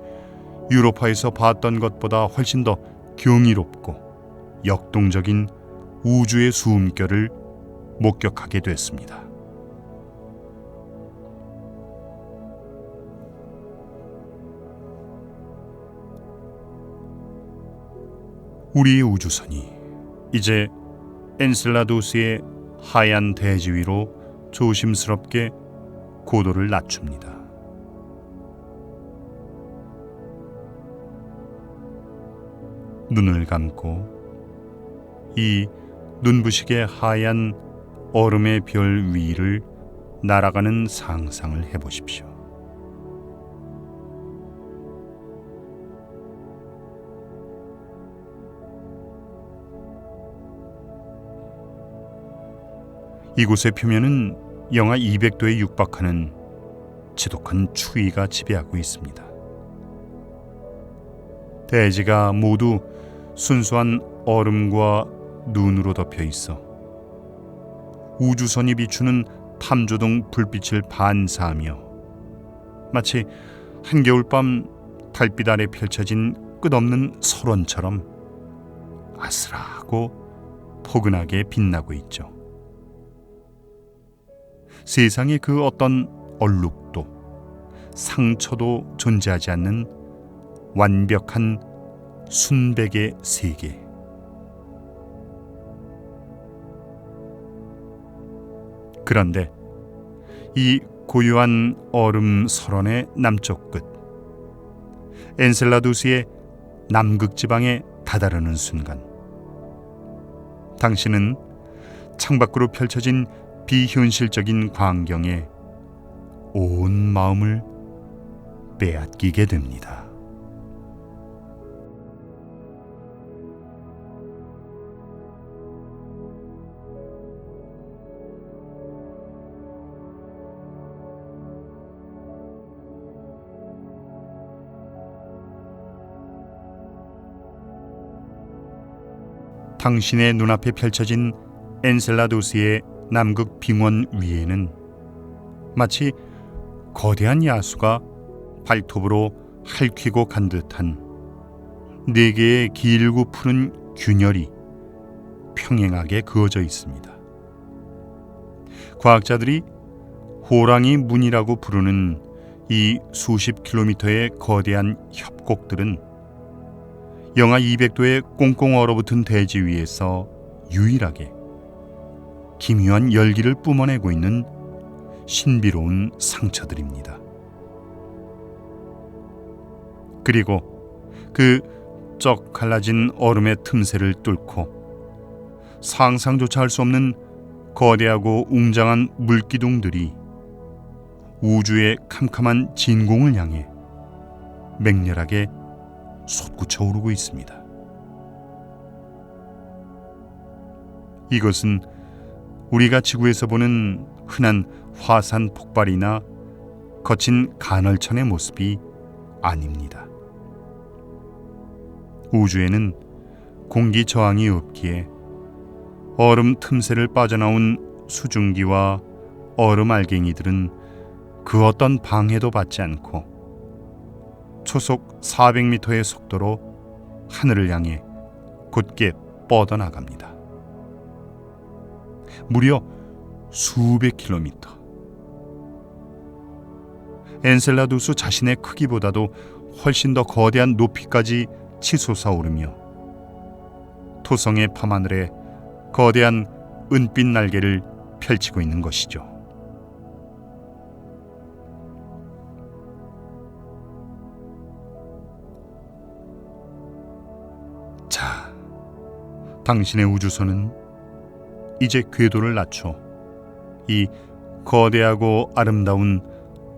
유로파에서 봤던 것보다 훨씬 더 경이롭고 역동적인 우주의 숨결을 목격하게 됐습니다. 우리의 우주선이 이제 엔셀라두스의 하얀 대지 위로 조심스럽게 고도를 낮춥니다. 눈을 감고 이 눈부시게 하얀 얼음의 별 위를 날아가는 상상을 해보십시오. 이곳의 표면은 영하 200도에 육박하는 지독한 추위가 지배하고 있습니다. 대지가 모두 순수한 얼음과 눈으로 덮여 있어 우주선이 비추는 탐조등 불빛을 반사하며 마치 한겨울밤 달빛 아래 펼쳐진 끝없는 설원처럼 아슬하고 포근하게 빛나고 있죠. 세상에 그 어떤 얼룩도 상처도 존재하지 않는 완벽한 순백의 세계. 그런데 이 고요한 얼음 설원의 남쪽 끝, 엔셀라두스의 남극 지방에 다다르는 순간, 당신은 창밖으로 펼쳐진 비현실적인 광경에 온 마음을 빼앗기게 됩니다. 당신의 눈앞에 펼쳐진 엔셀라두스의 남극 빙원 위에는 마치 거대한 야수가 발톱으로 핥히고 간 듯한 네 개의 길고 푸른 균열이 평행하게 그어져 있습니다. 과학자들이 호랑이 문이라고 부르는 이 수십 킬로미터의 거대한 협곡들은 영하 200도의 꽁꽁 얼어붙은 대지 위에서 유일하게 기묘한 열기를 뿜어내고 있는 신비로운 상처들입니다. 그리고 그 쩍 갈라진 얼음의 틈새를 뚫고 상상조차 할 수 없는 거대하고 웅장한 물기둥들이 우주의 캄캄한 진공을 향해 맹렬하게 솟구쳐 오르고 있습니다. 이것은 우리가 지구에서 보는 흔한 화산 폭발이나 거친 간헐천의 모습이 아닙니다. 우주에는 공기 저항이 없기에 얼음 틈새를 빠져나온 수증기와 얼음 알갱이들은 그 어떤 방해도 받지 않고 초속 400m의 속도로 하늘을 향해 곧게 뻗어나갑니다. 무려 수백 킬로미터. 엔셀라두스 자신의 크기보다도 훨씬 더 거대한 높이까지 치솟아 오르며 토성의 밤하늘에 거대한 은빛 날개를 펼치고 있는 것이죠. 자, 당신의 우주선은 이제 궤도를 낮춰 이 거대하고 아름다운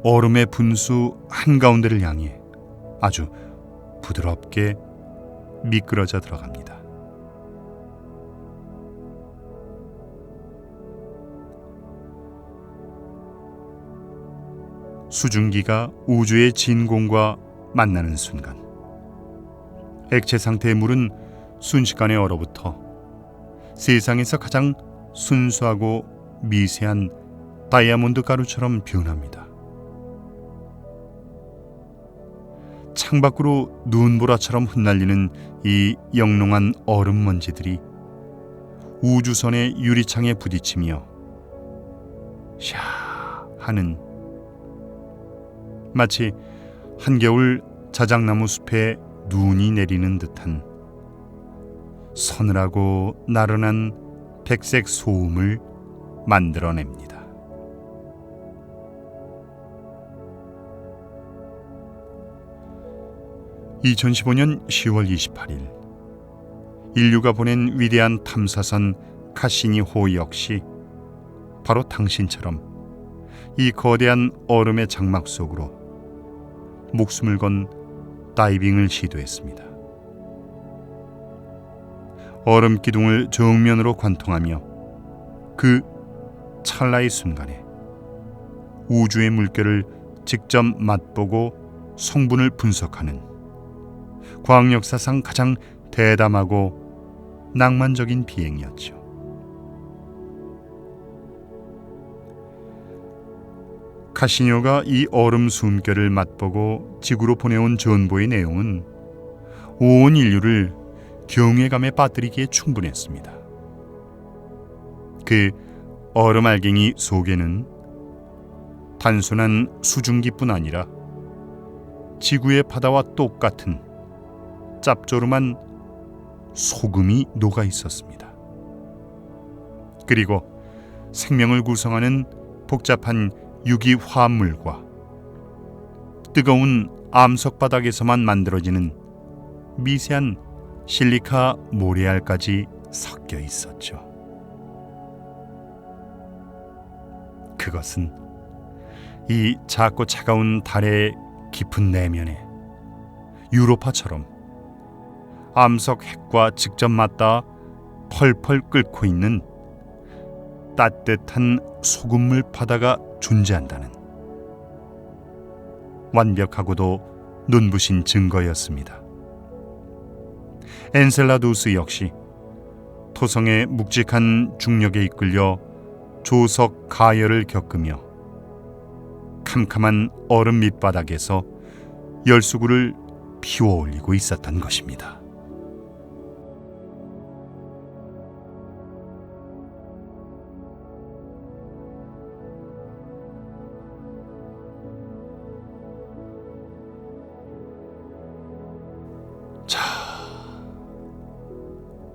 얼음의 분수 한가운데를 향해 아주 부드럽게 미끄러져 들어갑니다. 수증기가 우주의 진공과 만나는 순간 액체 상태의 물은 순식간에 얼어붙어 세상에서 가장 순수하고 미세한 다이아몬드 가루처럼 변합니다. 창밖으로 눈보라처럼 흩날리는 이 영롱한 얼음 먼지들이 우주선의 유리창에 부딪히며 샤 하는 마치 한겨울 자작나무 숲에 눈이 내리는 듯한 서늘하고 나른한 백색 소음을 만들어냅니다. (2015년 10월 28일) 인류가 보낸 위대한 탐사선 카시니호 역시 바로 당신처럼 이 거대한 얼음의 장막 속으로 목숨을 건 다이빙을 시도했습니다. 얼음 기둥을 정면으로 관통하며 그 찰나의 순간에 우주의 물결을 직접 맛보고 성분을 분석하는 과학역사상 가장 대담하고 낭만적인 비행이었죠. 카시니오가 이 얼음 숨결을 맛보고 지구로 보내온 전보의 내용은 온 인류를 경외감에 빠뜨리기에 충분했습니다. 그 얼음 알갱이 속에는 단순한 수증기뿐 아니라 지구의 바다와 똑같은 짭조름한 소금이 녹아 있었습니다. 그리고 생명을 구성하는 복잡한 유기 화합물과 뜨거운 암석 바닥에서만 만들어지는 미세한 실리카 모래알까지 섞여 있었죠. 그것은 이 작고 차가운 달의 깊은 내면에 유로파처럼 암석 핵과 직접 맞닿아 펄펄 끓고 있는 따뜻한 소금물 바다가 존재한다는 완벽하고도 눈부신 증거였습니다. 엔셀라두스 역시 토성의 묵직한 중력에 이끌려 조석 가열을 겪으며 캄캄한 얼음 밑바닥에서 열수구를 피워 올리고 있었던 것입니다.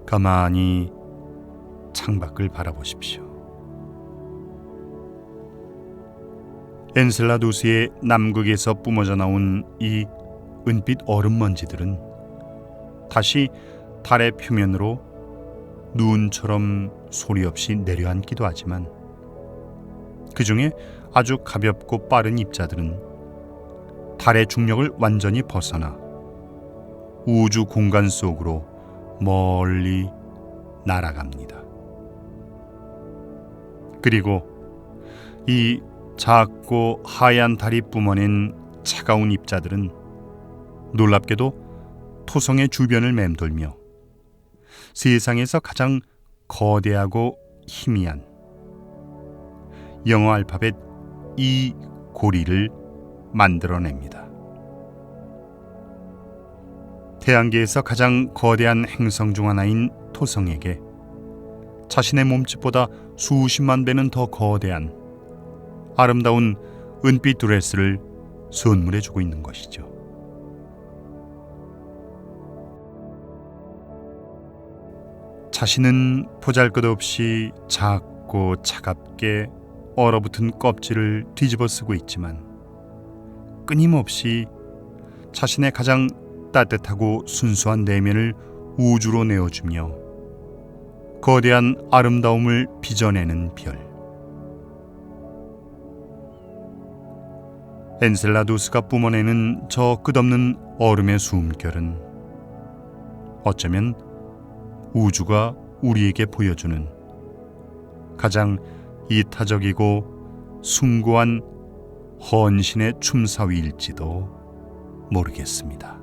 가만히 창밖을 바라보십시오. 엔셀라두스의 남극에서 뿜어져 나온 이 은빛 얼음 먼지들은 다시 달의 표면으로 눈처럼 소리 없이 내려앉기도 하지만 그 중에 아주 가볍고 빠른 입자들은 달의 중력을 완전히 벗어나 우주 공간 속으로 멀리 날아갑니다. 그리고 이 작고 하얀 달이 뿜어낸 차가운 입자들은 놀랍게도 토성의 주변을 맴돌며 세상에서 가장 거대하고 희미한 영어 알파벳 E 고리를 만들어냅니다. 태양계에서 가장 거대한 행성 중 하나인 토성에게 자신의 몸집보다 수십만 배는 더 거대한 아름다운 은빛 드레스를 선물해주고 있는 것이죠. 자신은 보잘것없이 작고 차갑게 얼어붙은 껍질을 뒤집어 쓰고 있지만 끊임없이 자신의 가장 따뜻하고 순수한 내면을 우주로 내어주며 거대한 아름다움을 빚어내는 별. 엔셀라두스가 뿜어내는 저 끝없는 얼음의 숨결은 어쩌면 우주가 우리에게 보여주는 가장 이타적이고 숭고한 헌신의 춤사위일지도 모르겠습니다.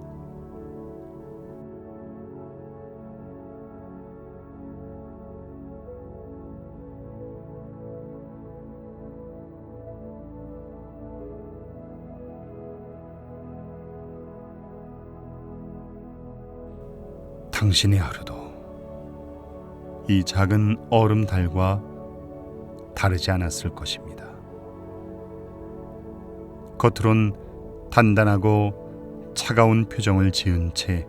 당신의 하루도 이 작은 얼음달과 다르지 않았을 것입니다. 겉으론 단단하고 차가운 표정을 지은 채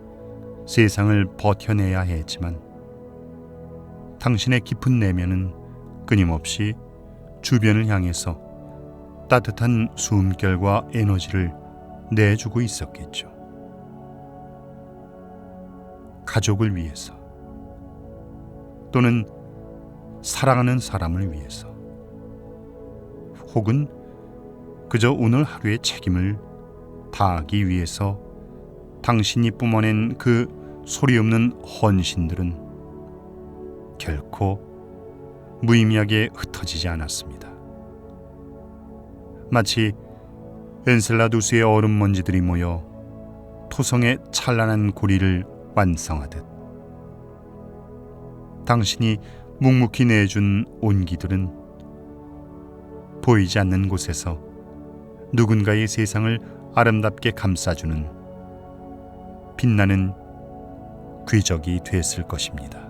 세상을 버텨내야 했지만 당신의 깊은 내면은 끊임없이 주변을 향해서 따뜻한 숨결과 에너지를 내주고 있었겠죠. 가족을 위해서 또는 사랑하는 사람을 위해서 혹은 그저 오늘 하루의 책임을 다하기 위해서 당신이 뿜어낸 그 소리 없는 헌신들은 결코 무의미하게 흩어지지 않았습니다. 마치 엔셀라두스의 얼음 먼지들이 모여 토성의 찬란한 고리를 완성하듯 당신이 묵묵히 내준 온기들은 보이지 않는 곳에서 누군가의 세상을 아름답게 감싸주는 빛나는 궤적이 됐을 것입니다.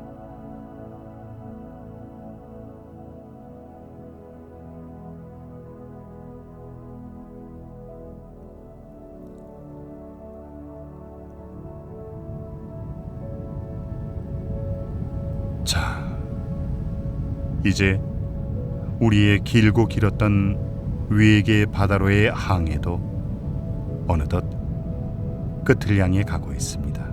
자, 이제 우리의 길고 길었던 외계 바다로의 항해도 어느덧 끝을 향해 가고 있습니다.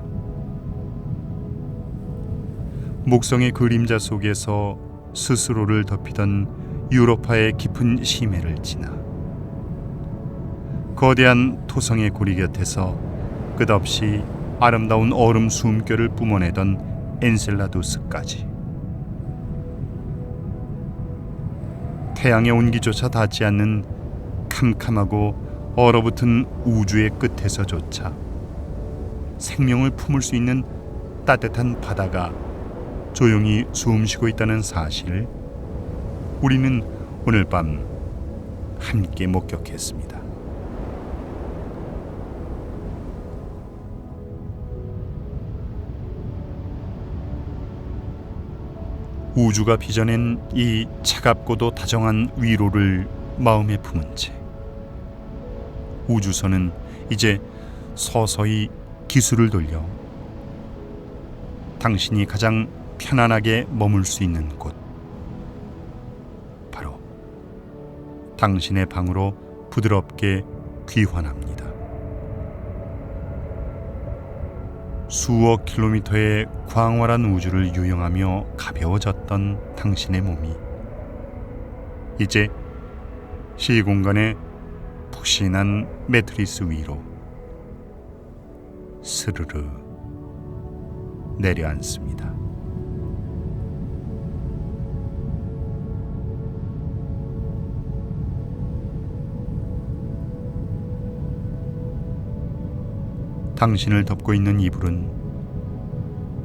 목성의 그림자 속에서 스스로를 덮이던 유로파의 깊은 심해를 지나 거대한 토성의 고리 곁에서 끝없이 아름다운 얼음 숨결을 뿜어내던 엔셀라두스까지 태양의 온기조차 닿지 않는 캄캄하고 얼어붙은 우주의 끝에서조차 생명을 품을 수 있는 따뜻한 바다가 조용히 숨쉬고 있다는 사실을 우리는 오늘 밤 함께 목격했습니다. 우주가 빚어낸 이 차갑고도 다정한 위로를 마음에 품은 채 우주선은 이제 서서히 기술을 돌려 당신이 가장 편안하게 머물 수 있는 곳, 바로 당신의 방으로 부드럽게 귀환합니다. 수억 킬로미터의 광활한 우주를 유영하며 가벼워졌던 당신의 몸이 이제 시공간의 푹신한 매트리스 위로 스르르 내려앉습니다. 당신을 덮고 있는 이불은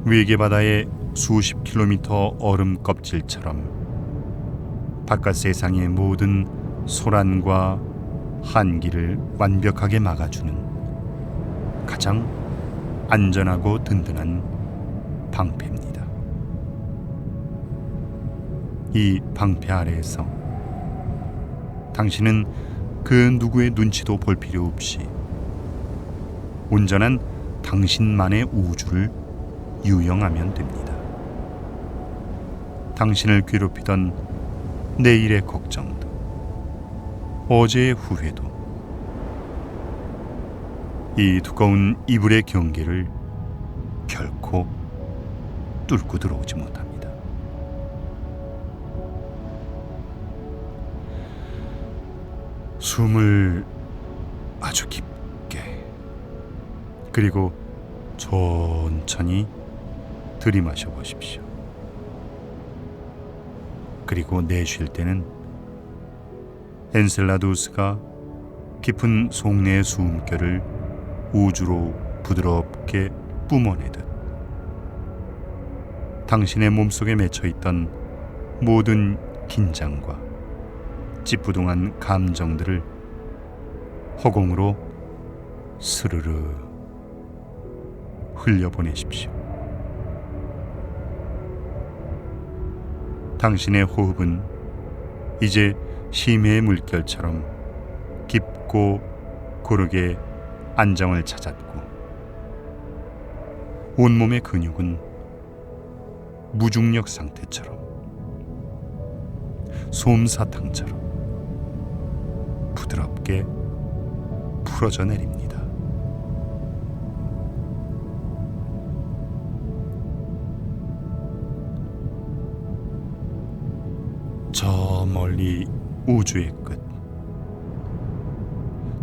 외계 바다의 수십 킬로미터 얼음 껍질처럼 바깥 세상의 모든 소란과 한기를 완벽하게 막아주는 가장 안전하고 든든한 방패입니다. 이 방패 아래에서 당신은 그 누구의 눈치도 볼 필요 없이 온전한 당신만의 우주를 유영하면 됩니다. 당신을 괴롭히던 내일의 걱정도, 어제의 후회도 이 두꺼운 이불의 경계를 결코 뚫고 들어오지 못합니다. 숨을 아주 깊게 그리고 천천히 들이마셔 보십시오. 그리고 내쉴 때는 엔셀라두스가 깊은 속내의 숨결을 우주로 부드럽게 뿜어내듯 당신의 몸속에 맺혀있던 모든 긴장과 찌뿌둥한 감정들을 허공으로 스르르 흘려보내십시오. 당신의 호흡은 이제 심해의 물결처럼 깊고 고르게 안정을 찾았고 온몸의 근육은 무중력 상태처럼 솜사탕처럼 부드럽게 풀어져 내립니다. 저 멀리 우주의 끝,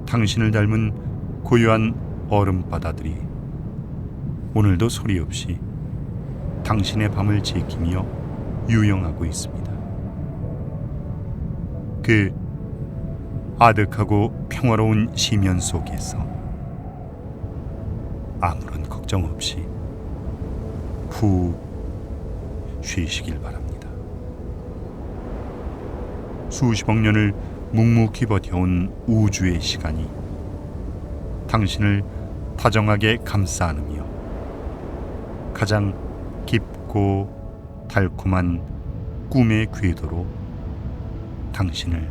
당신을 닮은 고요한 얼음바다들이 오늘도 소리 없이 당신의 밤을 지키며 유영하고 있습니다. 그 아득하고 평화로운 시면 속에서 아무런 걱정 없이 푹 쉬시길 바랍니다. 수십억 년을 묵묵히 버텨온 우주의 시간이 당신을 다정하게 감싸 안으며 가장 깊고 달콤한 꿈의 궤도로 당신을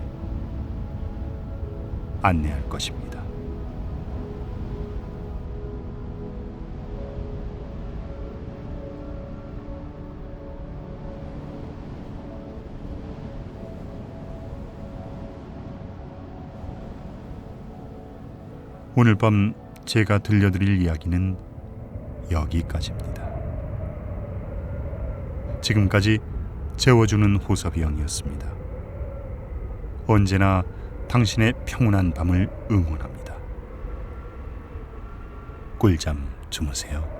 안내할 것입니다. 오늘 밤 제가 들려드릴 이야기는 여기까지입니다. 지금까지 재워주는 호섭이 형이었습니다. 언제나 당신의 평온한 밤을 응원합니다. 꿀잠 주무세요.